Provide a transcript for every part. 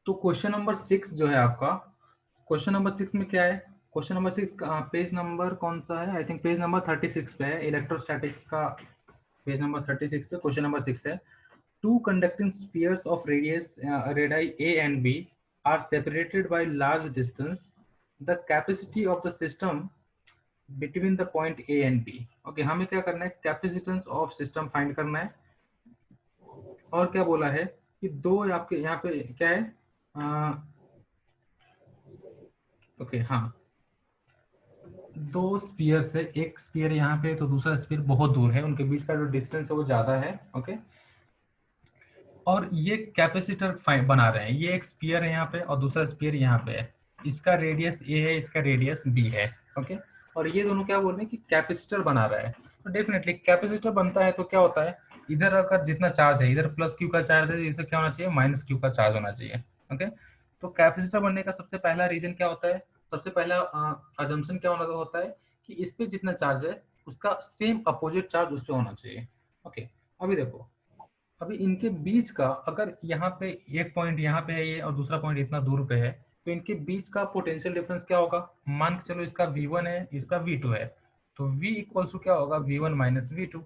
तो question number 6 जो है आपका, क्वेश्चन नंबर 6 में क्या है? क्वेश्चन नंबर 6 का पेज नंबर कौन सा है? आई थिंक पेज नंबर 36 पे है, इलेक्ट्रोस्टैटिक्स का पेज नंबर 36 पे क्वेश्चन नंबर 6 है। Two conducting spheres of radius radii A and B are separated by large distance, the capacity of the system between the point A and B. Okay, हमें क्या करना है? Capacitance of system find करना है। और क्या बोला है कि दो आपके यहाँ पे क्या है? ओके, हाँ, दो स्पीयर्स है, एक स्पीयर यहाँ पे तो दूसरा स्पीयर बहुत दूर है, उनके बीच का जो डिस्टेंस है वो ज्यादा है। ओके, और ये कैपेसिटर बना रहे हैं। ये एक स्पीयर है यहाँ पे और दूसरा स्पीयर यहाँ पे है। इसका रेडियस ए है, इसका रेडियस बी है। ओके, और ये दोनों क्या बोल रहे हैं कि कैपेसिटर बना रहा है। तो डेफिनेटली कैपेसिटर बनता है तो क्या होता है, इधर अगर जितना चार्ज है, इधर प्लस क्यू का चार्ज है, इधर क्या होना चाहिए? माइनस क्यू का चार्ज होना चाहिए। ओके, तो कैपेसिटर बनने का सबसे पहला रीजन क्या होता है? सबसे पहला अजम्पशन क्या होना होता है कि इस पे जितना चार्ज है उसका सेम अपोजिट चार्ज उस पे होना चाहिए। ओके, अभी देखो, अभी इनके बीच का अगर यहाँ पे एक पॉइंट यहाँ पे है ये और दूसरा पॉइंट इतना दूर पे है, तो इनके बीच का पोटेंशियल डिफरेंस क्या होगा? मान के चलो इसका V1 है, इसका V2 है, तो V इक्वल्स टू क्या होगा? V1 minus V2।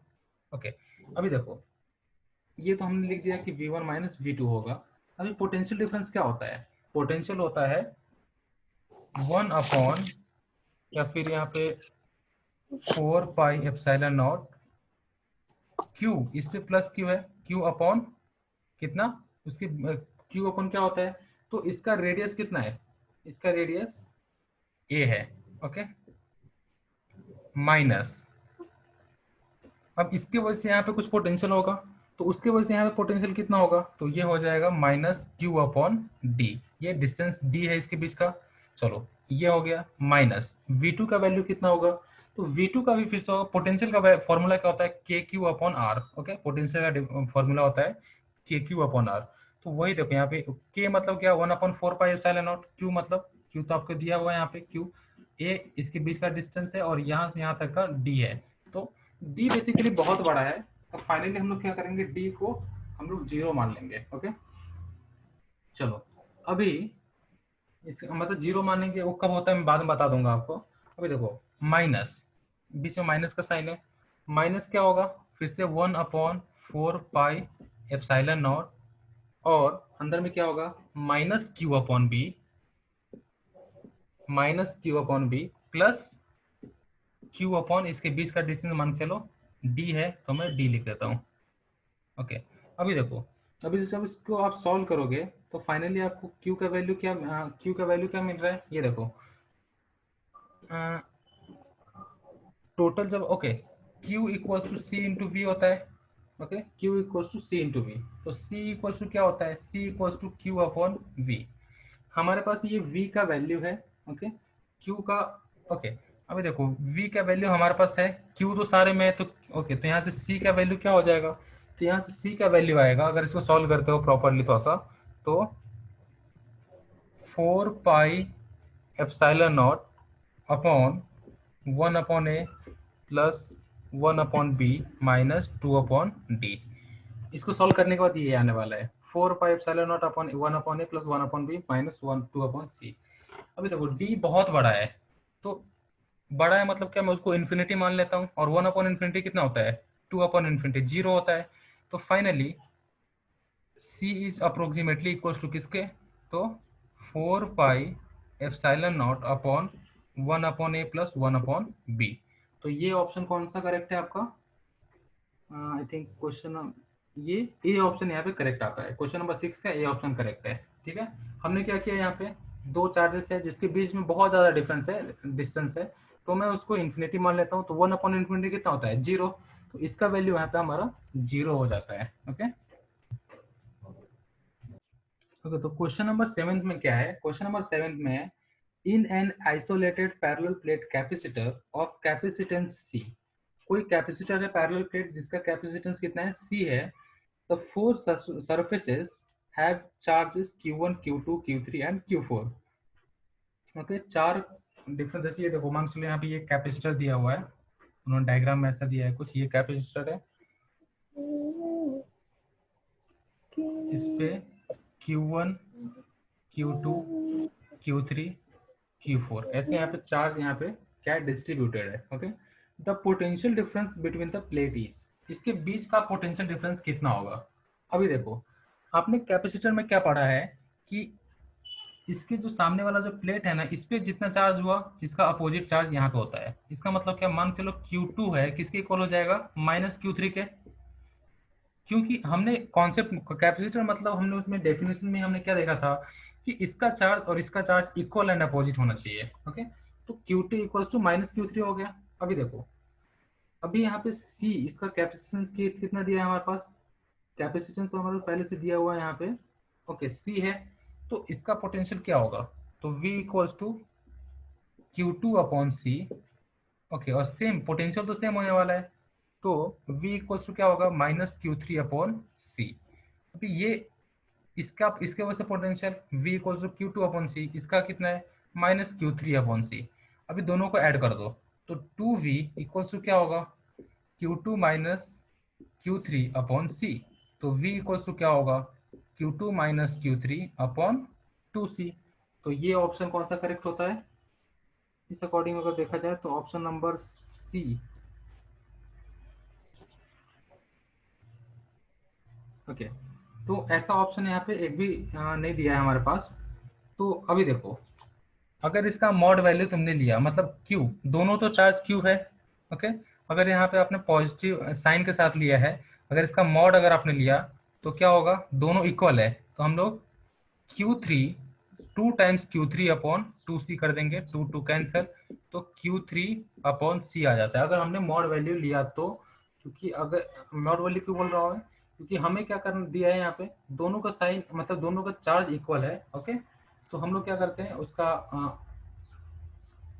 ओके, अभी देखो, ये तो हमने लिख दिया कि V1 माइनस V2 होगा। अभी पोटेंशियल डिफरेंस क्या होता है? पोटेंशियल होता है 1 अपॉन, या फिर यहाँ पे 4 पाई एप्सिलॉन नॉट क्यू, इस पे प्लस क्यू है, क्यू अपॉन कितना? उसकी क्यू अपन क्या होता है? तो इसका रेडियस कितना है? इसका रेडियस ए है। ओके, माइनस, अब इसके वजह से यहाँ पे कुछ पोटेंशियल होगा, तो उसके वजह से यहाँ पे पोटेंशियल कितना होगा? तो ये हो जाएगा माइनस क्यू अपॉन डी। ये डिस्टेंस डी है इसके बीच का। चलो, ये हो गया माइनस V2 का वैल्यू कितना होगा? तो V2 का भी फिर से होगा। पोटेंशियल का फॉर्मूला क्या होता है? K Q upon R. Okay, potential का फॉर्मूला होता है के क्यू अपॉन आर। तो वही देखो यहाँ पे के मतलब क्या? 1/4 पाई एप्सिलॉन नॉट। क्यू मतलब, क्यू तो आपको दिया हुआ है यहाँ पे, क्यू ए इसके बीच का डिस्टेंस है और यहाँ से यहाँ तक का डी है। तो डी बेसिकली बहुत बड़ा है, तो फाइनली हम लोग क्या करेंगे? डी को हम लोग 0 मान लेंगे। ओके, चलो, अभी इस मतलब 0 मानेंगे वो कब होता है मैं बाद में बता दूंगा आपको। अभी देखो, माइनस, बीच में माइनस का साइन है, माइनस क्या होगा? फिर से 1/4 पाई एप्सिलॉन नॉट, और अंदर में क्या होगा? Minus Q upon B, minus Q upon B plus Q upon इसके बीच का डिस्टेंस मान के चलो डी है, तो मैं डी लिख देता हूँ। ओके, अभी देखो, अभी जब इसको आप सॉल्व करोगे तो फाइनली आपको क्यू का वैल्यू क्या, क्यू का वैल्यू क्या मिल रहा है? ये देखो, टोटल जब, okay, Q equals to C into V होता है। Okay, Q equals to C into V, तो सी इक्वल्स टू क्या होता है? C equals to Q upon V. हमारे पास ये v का वैल्यू है। ओके, q का, ओके, अभी देखो v का वैल्यू हमारे पास है, q तो सारे में है, तो ओके, तो यहाँ से c का वैल्यू क्या हो जाएगा? तो यहाँ से c का वैल्यू आएगा, अगर इसको सॉल्व करते हो प्रॉपरली थोड़ा सा, तो 4 pi epsilon not upon 1/a plus 1/b minus 2/d। इसको सॉल्व करने के बाद ये आने वाला है 4 pi epsilon not upon 1/a plus 1/b minus 2/c। अभी देखो डी बहुत बड़ा है, तो बड़ा है मतलब क्या, मैं उसको इन्फिनिटी मान लेता हूँ, और 1/इन्फिनिटी कितना होता है? 2/इन्फिनिटी 0 होता है। तो finally C is approximately equal to किसके? तो 4 pi epsilon not upon 1/a plus 1/b। तो ये ऑप्शन कौन सा करेक्ट है आपका? आई थिंक क्वेश्चन, ये ए ऑप्शन यहाँ पे करेक्ट आता है। क्वेश्चन नंबर 6 का ए ऑप्शन करेक्ट है। ठीक है, हमने क्या किया, यहाँ पे दो चार्जेस है जिसके बीच में बहुत ज्यादा डिफरेंस है, डिस्टेंस है, तो मैं उसको इन्फिनिटी मान लेता हूँ। तो 1/इन्फिनिटी कितना होता है? 0। तो इसका वैल्यू यहाँ पे हमारा 0 हो जाता है। ओके, ओके, तो क्वेश्चन नंबर 7 में क्या है? क्वेश्चन नंबर 7 में है, in an isolated parallel plate capacitor of capacitance C. कोई कैपेसिटर है पैरेलल प्लेट जिसका कैपेसिटेंस कितना है? सी है। The four surfaces have charges Q1, Q2, Q3 and Q4। Okay, चार डिफरेंट, जैसे ये देखो, मान चलो यहाँ पे ये कैपेसिटर दिया हुआ है, उन्होंने डायग्राम में ऐसा दिया है कुछ, ये कैपेसिटर है, इस पे Q1, Q2, Q3, Q4, ऐसे यहाँ पे चार्ज यहाँ पे क्या डिस्ट्रीब्यूटेड है। Okay, the potential difference between the plate is, इसके बीच का पोटेंशियल डिफरेंस कितना होगा। अभी देखो, आपने कैपेसिटर में क्या पढ़ा है कि इसके जो सामने वाला जो प्लेट है ना, इस पे जितना चार्ज हुआ इसका अपोजिट चार्ज यहाँ पे होता है। इसका मतलब क्या, मान चलो Q2 है, किसके इक्वल हो जाएगा, -Q3 के। क्योंकि हमने कॉन्सेप्ट कैपेसिटर मतलब हमने उसमें डेफिनेशन में हमने क्या देखा था कि इसका चार्ज और इसका चार्ज इक्वल एंड अपोजिट होना चाहिए। ओके, तो Q2 इक्वल्स टू -Q3 हो गया। अभी देखो, अभी यहाँ पे C, इसका कैपेसिटेंस कितना दिया है हमारे पास, कैपेसिटेंस तो हमारे पहले से दिया हुआ है यहाँ पे। ओके, C है, तो इसका पोटेंशियल क्या होगा, तो V equals to Q2 upon C। Okay, और सेम पोटेंशियल तो सेम होने वाला है, तो V इक्वल्स टू क्या होगा, -Q3 अपॉन C। अभी ये इसका इसके वजह से potential V equals to Q2 upon C, इसका कितना है, -Q3 अपॉन C। अभी दोनों को ऐड कर दो, तो 2V इक्वल्स टू क्या होगा, Q2 minus Q3 upon C। तो V इक्वल्स टू क्या होगा, Q2 minus Q3 upon 2C। तो ये ऑप्शन कौन सा करेक्ट होता है, इस अकॉर्डिंग अगर देखा जाए तो ऑप्शन नंबर C। ओके, तो ऐसा ऑप्शन यहाँ पे एक भी नहीं दिया है हमारे पास। तो अभी देखो, अगर इसका मॉड वैल्यू तुमने लिया, मतलब Q, दोनों तो चार्ज Q है। ओके, अगर यहाँ पे आपने पॉजिटिव साइन के साथ लिया है, अगर इसका मॉड अगर आपने लिया तो क्या होगा, दोनों इक्वल है, तो हम लोग Q3 2 times Q3 upon 2C कर देंगे, 2 2 कैंसिल, तो Q3 अपॉन C आ जाता है अगर हमने मॉड वैल्यू लिया तो। क्योंकि अगर मॉड वैल्यू क्यों बोल रहा हूँ, क्योंकि हमें क्या करना दिया है यहाँ पे, दोनों का साइन मतलब दोनों का चार्ज इक्वल है। ओके, तो हम लोग क्या करते हैं उसका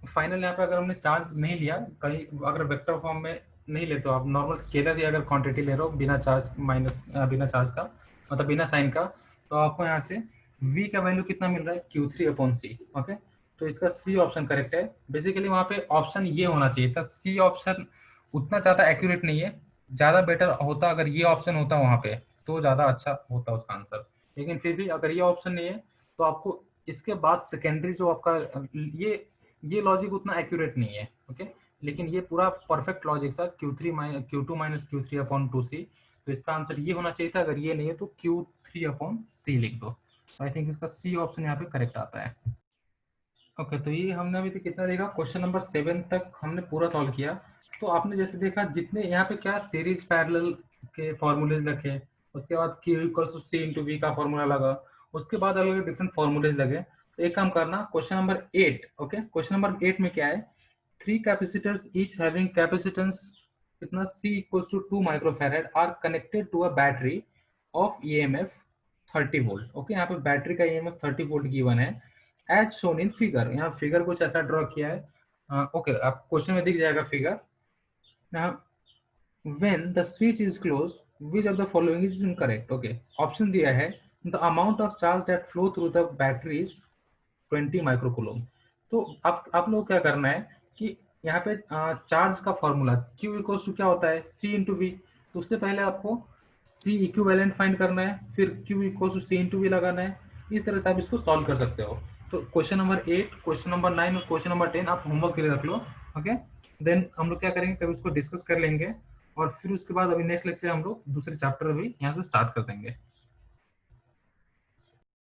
फाइनल यहाँ पे अगर हमने चार्ज नहीं लिया, कहीं अगर वेक्टर फॉर्म में नहीं लेते हो आप, नॉर्मल स्केलर या अगर क्वांटिटी ले रहे हो बिना चार्ज बिना चार्ज का, मतलब बिना साइन का, तो आपको यहाँ से v का वैल्यू कितना मिल रहा है, Q3 अपॉन C। ओके, तो इसका C ऑप्शन करेक्ट है। बेसिकली वहाँ पे ऑप्शन ये होना चाहिए था, C ऑप्शन उतना ज़्यादा एक्यूरेट नहीं है, ज़्यादा बेटर होता अगर ये ऑप्शन होता वहाँ पे, तो ज़्यादा अच्छा होता उसका आंसर। लेकिन फिर भी अगर ये ऑप्शन नहीं है तो आपको इसके बाद सेकेंडरी जो आपका ये लॉजिक उतना एक्यूरेट नहीं है। ओके, लेकिन ये पूरा परफेक्ट लॉजिक था, Q2 minus Q3 upon 2C। तो इसका आंसर ये होना चाहिए था, अगर ये नहीं है तो Q3 अपॉन C लिख दो। आई थिंक इसका C ऑप्शन यहाँ पे करेक्ट आता है। ओके, तो ये हमने अभी तक कितना देखा, क्वेश्चन नंबर 7 तक हमने पूरा सॉल्व किया। तो आपने जैसे देखा, जितने यहाँ पे क्या सीरीज पैरेलल के फॉर्मूलेज रखे, उसके बाद Q equals to C into V का फॉर्मूला लगा, उसके बाद अलग डिफरेंट फॉर्मूलेज लगे। तो एक काम करना, question number 8। Okay, question number 8 में क्या है, 3 कैपेसिटर्स ईच हैविंग कैपेसिटेंस कितना, C equals to 2 microfarad are connected to a battery of EMF 30 volt. Okay, यहाँ पे बैटरी का EMF 30 वोल्ट गिवन है एज शोन इन फिगर। यहाँ फिगर कुछ ऐसा ड्रॉ किया है। ओके, आप क्वेश्चन में दिख जाएगा figure. When the switch is close which of the following is incorrect. Okay, option दिया है, the amount of charge that flow through the battery is 20 microcoulomb. तो आप लोग क्या करना है कि यहाँ पे चार्ज का फॉर्मूला Q इक्वल्स टू क्या होता है, C इंटू वी। तो उससे पहले आपको C इक्विवेलेंट फाइंड करना है, फिर Q equals to C into V लगाना है। इस तरह से आप इसको सॉल्व कर सकते हो। तो क्वेश्चन नंबर 8, क्वेश्चन नंबर 9 और क्वेश्चन नंबर 10 आप होमवर्क के लिए रख लो। ओके, देन हम लोग क्या करेंगे, कभी इसको डिस्कस कर लेंगे, और फिर उसके बाद अभी नेक्स्ट लेक्चर हम लोग दूसरे चैप्टर भी यहाँ से स्टार्ट कर देंगे।